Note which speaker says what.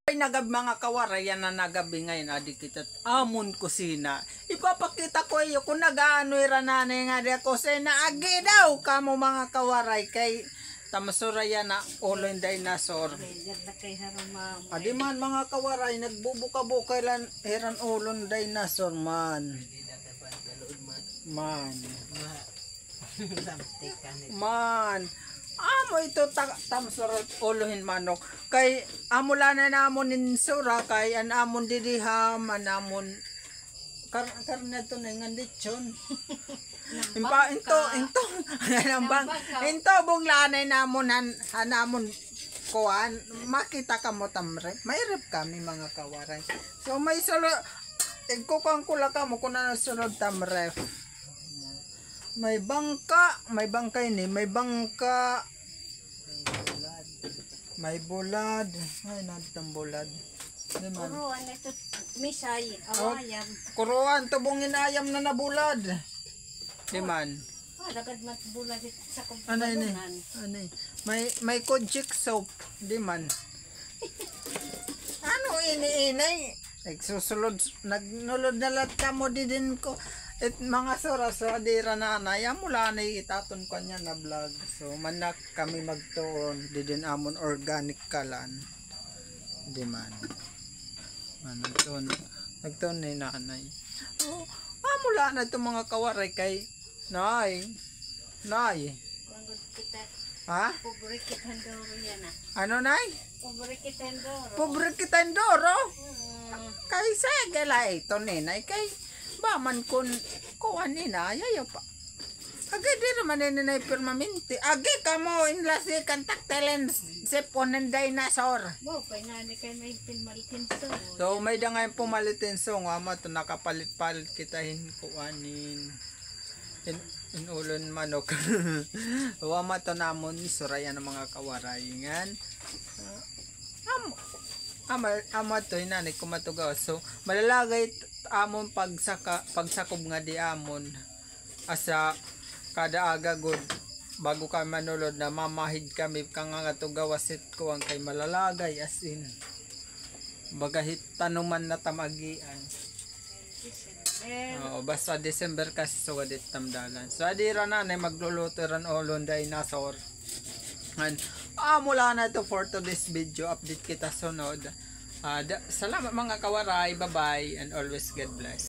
Speaker 1: Nagab mga kawaray yan na nagabi ngayon adi kita amon kusina. Ipapakita ko iyo kung nagaano irananay nga di ako sa naagi daw kamo mga kawaray kay tamasura yan na ulo yung dinosaur. Adi man mga kawaray nagbubuka-buka lan heran ulo yung dinosaur man. Man. Amo ito tamsurot uluhin manok kay amula na namon nin sura kay an amon didiham anamon karna to na nga lechon impa into into buglanay namon hanamon kuan makita ka mo tamre may rep kami mga kawaray so may solo igkukang kula ka mo kun ano sunod tamre. May bangka ini, may bangka, may bulad, ay natang bulad.
Speaker 2: Kuruan ito, misay, awayam.
Speaker 1: Kuruan, tubong inayam na nabulad. Diman.
Speaker 2: Lagad mat bulad sa
Speaker 1: kumpulan. Anay, may kojik soap, diman. Ano ini? Nagsusulod, nagnulod na lahat ka mo din ko. At mga soras sa dira na anaya mula na itaton ko niya na vlog. So manak kami magtuon didin amon organic kalan. Di man. Nagtuon ni nanay. Oh, mula na itong mga kawaray kay nay. Ha?
Speaker 2: Pobre kitandoro yan ah.
Speaker 1: Ano nay?
Speaker 2: Pobre kitandoro.
Speaker 1: Pobre kitandoro? Kay segela ito ninay kay baman kun kuan ina yayo pa agi di naman ninay permanente agi kamo inlasi kan taktelen sepon ng dinosaur
Speaker 2: wow kay nani kay may pinmalitin
Speaker 1: so may da ngayon pumalitin so ama to nakapalit-palit kita kuanin in ulon manok wama to namon surayan ng mga kawarayngan ama to inani kumatugaw so malalagay amon pagsakob nga di amon asa kada aga good bago kami manulod na mamahid kami kang nga to gawasit ko ang kay malalagay as in bagahit tanuman na tamagian basta December kasi so gadit tamdalan so adira na magluluto ran olon dinosaur and mula na to for today's video update kita sunod. Salamat mga kawaray, bye bye and always God bless.